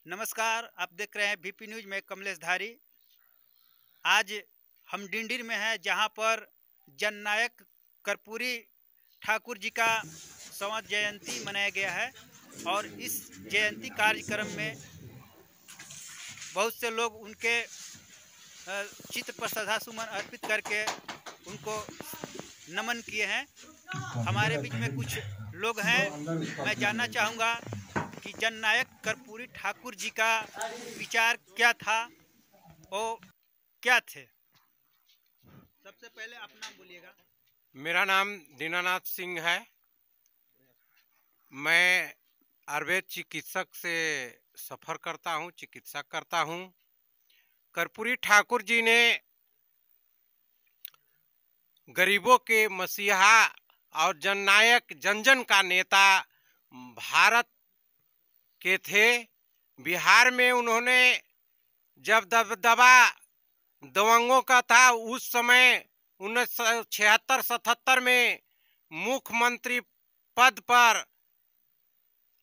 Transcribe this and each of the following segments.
नमस्कार, आप देख रहे हैं बीपी न्यूज में कमलेश धारी। आज हम डिंडीर में हैं, जहां पर जननायक कर्पूरी ठाकुर जी का संवत जयंती मनाया गया है और इस जयंती कार्यक्रम में बहुत से लोग उनके चित्र पर श्रद्धासुमन अर्पित करके उनको नमन किए हैं। हमारे बीच में कुछ लोग हैं, मैं जानना चाहूँगा कि जननायक कर्पूरी ठाकुर जी का विचार क्या था और क्या थे। सबसे पहले आप नाम बोलिएगा। मेरा नाम दीनानाथ सिंह है। मैं आयुर्वेद चिकित्सक से सफ़र करता हूँ, चिकित्सा करता हूँ। कर्पूरी ठाकुर जी ने गरीबों के मसीहा और जननायक, जन जन का नेता भारत के थे। बिहार में उन्होंने जब दबदबा दबंगों का था, उस समय 1976-77 में मुख्यमंत्री पद पर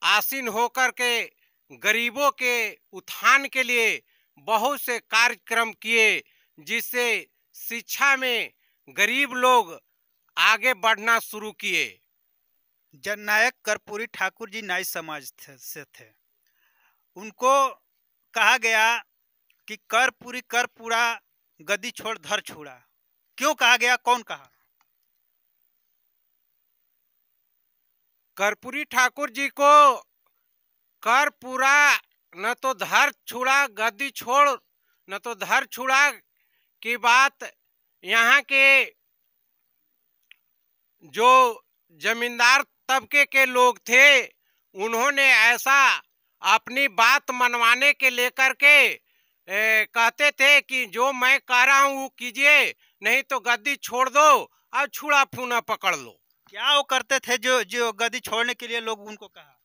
आसीन होकर के गरीबों के उत्थान के लिए बहुत से कार्यक्रम किए, जिससे शिक्षा में गरीब लोग आगे बढ़ना शुरू किए। जननायक कर्पूरी ठाकुर जी नाई समाज से थे। उनको कहा गया कि कर्पूरी कर्पूरा गद्दी छोड़ धर छुड़ा। क्यों कहा गया, कौन कहा? कर्पूरी ठाकुर जी को कर्पूरा न तो धर छुड़ा, गद्दी छोड़ न तो धर छुड़ा की बात यहाँ के जो जमींदार तबके के लोग थे, उन्होंने ऐसा अपनी बात मनवाने के लेकर के कहते थे कि जो मैं कह रहा हूँ वो कीजिए, नहीं तो गद्दी छोड़ दो और छुड़ा फूना पकड़ लो। क्या वो करते थे जो गद्दी छोड़ने के लिए लोग उनको कहा?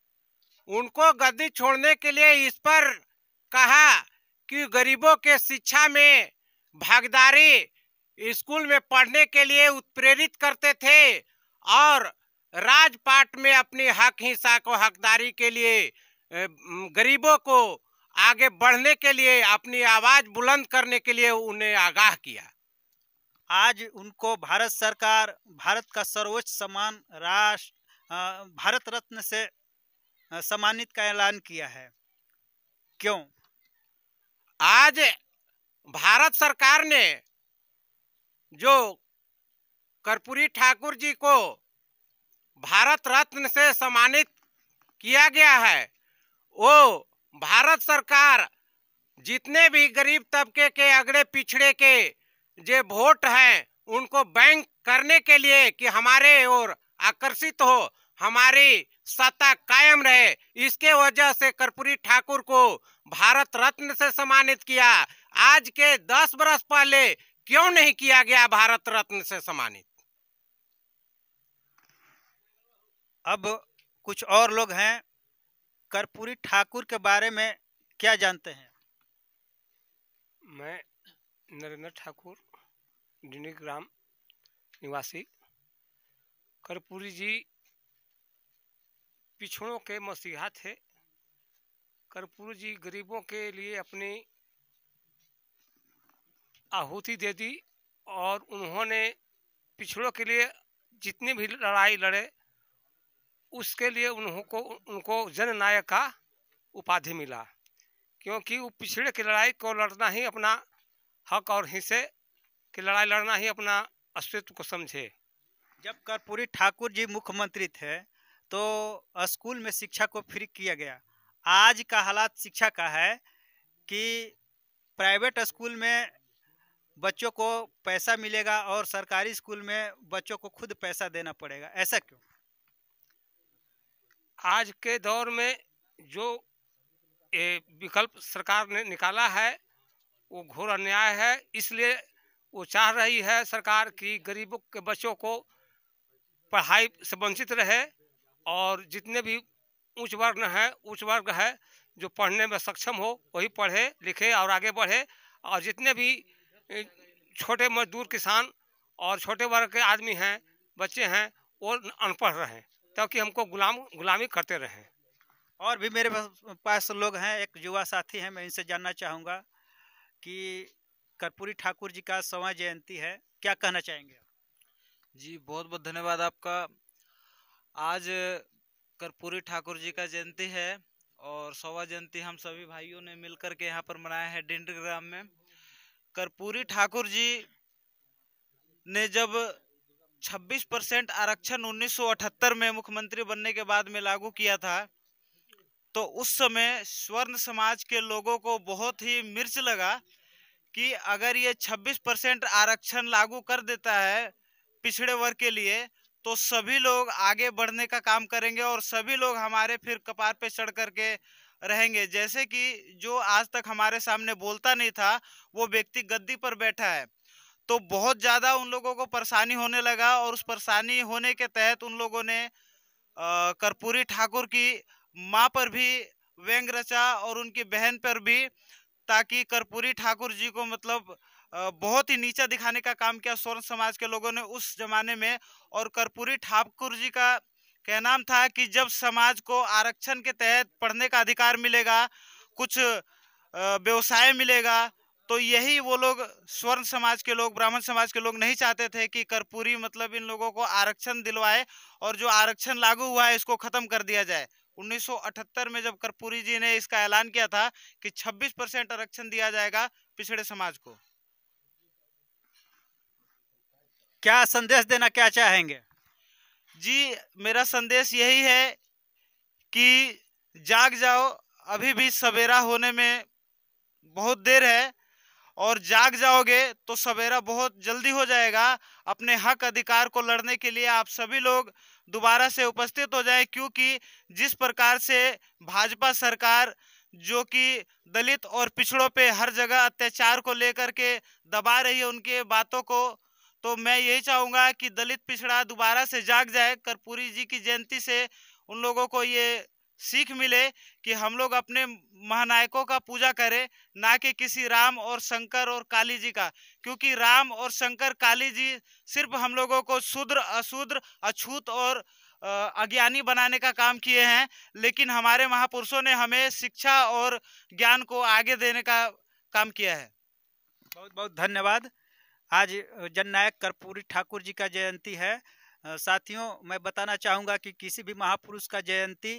उनको गद्दी छोड़ने के लिए इस पर कहा कि गरीबों के शिक्षा में भागीदारी, स्कूल में पढ़ने के लिए उत्प्रेरित करते थे और राजपाट में अपनी हक हिस्सा को हकदारी के लिए गरीबों को आगे बढ़ने के लिए, अपनी आवाज बुलंद करने के लिए उन्हें आगाह किया। आज उनको भारत सरकार भारत का सर्वोच्च सम्मान भारत रत्न से सम्मानित का ऐलान किया है। क्यों? आज भारत सरकार ने जो कर्पूरी ठाकुर जी को भारत रत्न से सम्मानित किया गया है, वो भारत सरकार जितने भी गरीब तबके के, अगड़े पिछड़े के जो वोट हैं, उनको बैंक करने के लिए कि हमारे ओर आकर्षित हो, हमारी सत्ता कायम रहे, इसके वजह से कर्पूरी ठाकुर को भारत रत्न से सम्मानित किया। आज के 10 बरस पहले क्यों नहीं किया गया भारत रत्न से सम्मानित? अब कुछ और लोग हैं, कर्पूरी ठाकुर के बारे में क्या जानते हैं? मैं नरेंद्र ठाकुर, डिंडी ग्राम निवासी। कर्पूरी जी पिछड़ों के मसीहा थे। कर्पूरी जी गरीबों के लिए अपनी आहुति दे दी और उन्होंने पिछड़ों के लिए जितनी भी लड़ाई लड़े, उसके लिए उनको जननायक का उपाधि मिला, क्योंकि वो पिछड़े की लड़ाई को लड़ना ही अपना हक और हिस्से की लड़ाई लड़ना ही अपना अस्तित्व को समझे। जब कर्पूरी ठाकुर जी मुख्यमंत्री थे तो स्कूल में शिक्षा को फ्री किया गया। आज का हालात शिक्षा का है कि प्राइवेट स्कूल में बच्चों को पैसा मिलेगा और सरकारी स्कूल में बच्चों को खुद पैसा देना पड़ेगा। ऐसा क्यों? आज के दौर में जो विकल्प सरकार ने निकाला है वो घोर अन्याय है। इसलिए वो चाह रही है सरकार कि गरीबों के बच्चों को पढ़ाई से वंचित रहे और जितने भी उच्च वर्ग है जो पढ़ने में सक्षम हो वही पढ़े लिखे और आगे बढ़े, और जितने भी छोटे मजदूर किसान और छोटे वर्ग के आदमी हैं, बच्चे हैं, वो अनपढ़ रहें, ताकि हमको गुलामी करते रहें। और भी मेरे पास लोग हैं, एक युवा साथी हैं, मैं इनसे जानना चाहूँगा कि कर्पूरी ठाकुर जी का 100वां जयंती है, क्या कहना चाहेंगे? जी बहुत बहुत धन्यवाद आपका। आज कर्पूरी ठाकुर जी का जयंती है और 100वां जयंती हम सभी भाइयों ने मिलकर के यहाँ पर मनाया है डिंडर ग्राम में। कर्पूरी ठाकुर जी ने जब 26% आरक्षण 1978 में मुख्यमंत्री बनने के बाद में लागू किया था, तो उस समय स्वर्ण समाज के लोगों को बहुत ही मिर्च लगा कि अगर ये 26% आरक्षण लागू कर देता है पिछड़े वर्ग के लिए, तो सभी लोग आगे बढ़ने का काम करेंगे और सभी लोग हमारे फिर कपार पे चढ़ करके रहेंगे। जैसे कि जो आज तक हमारे सामने बोलता नहीं था, वो व्यक्ति गद्दी पर बैठा है, तो बहुत ज़्यादा उन लोगों को परेशानी होने लगा और उस परेशानी होने के तहत उन लोगों ने कर्पूरी ठाकुर की माँ पर भी व्यंग रचा और उनकी बहन पर भी, ताकि कर्पूरी ठाकुर जी को मतलब बहुत ही नीचा दिखाने का काम किया स्वर्ण समाज के लोगों ने उस जमाने में। और कर्पूरी ठाकुर जी का कहना था कि जब समाज को आरक्षण के तहत पढ़ने का अधिकार मिलेगा, कुछ व्यवसाय मिलेगा, तो यही वो लोग स्वर्ण समाज के लोग, ब्राह्मण समाज के लोग नहीं चाहते थे कि कर्पूरी मतलब इन लोगों को आरक्षण दिलवाए और जो आरक्षण लागू हुआ है इसको खत्म कर दिया जाए। 1978 में जब कर्पूरी जी ने इसका ऐलान किया था कि 26% आरक्षण दिया जाएगा पिछड़े समाज को। क्या संदेश देना क्या चाहेंगे? जी मेरा संदेश यही है कि जाग जाओ, अभी भी सवेरा होने में बहुत देर है और जाग जाओगे तो सवेरा बहुत जल्दी हो जाएगा। अपने हक अधिकार को लड़ने के लिए आप सभी लोग दोबारा से उपस्थित हो जाएं, क्योंकि जिस प्रकार से भाजपा सरकार जो कि दलित और पिछड़ों पे हर जगह अत्याचार को लेकर के दबा रही है उनके बातों को, तो मैं यही चाहूँगा कि दलित पिछड़ा दोबारा से जाग जाए। कर्पूरी जी की जयंती से उन लोगों को ये सीख मिले कि हम लोग अपने महानायकों का पूजा करें, ना कि किसी राम और शंकर और काली जी का, क्योंकि राम और शंकर काली जी सिर्फ हम लोगों को शूद्र अशूद्र अछूत और अज्ञानी बनाने का काम किए हैं, लेकिन हमारे महापुरुषों ने हमें शिक्षा और ज्ञान को आगे देने का काम किया है। बहुत बहुत धन्यवाद। आज जननायक कर्पूरी ठाकुर जी का जयंती है। साथियों, मैं बताना चाहूँगा कि किसी भी महापुरुष का जयंती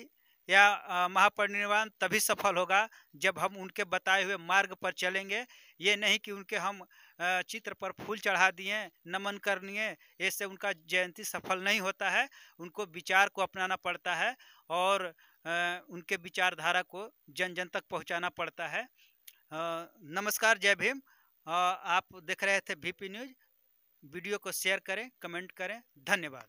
या महापरिनिर्वाण तभी सफल होगा जब हम उनके बताए हुए मार्ग पर चलेंगे। ये नहीं कि उनके हम चित्र पर फूल चढ़ा दिए, नमन कर लिए, इससे उनका जयंती सफल नहीं होता है। उनको विचार को अपनाना पड़ता है और उनके विचारधारा को जन जन तक पहुंचाना पड़ता है। नमस्कार, जय भीम। आप देख रहे थे VP न्यूज़। वीडियो को शेयर करें, कमेंट करें। धन्यवाद।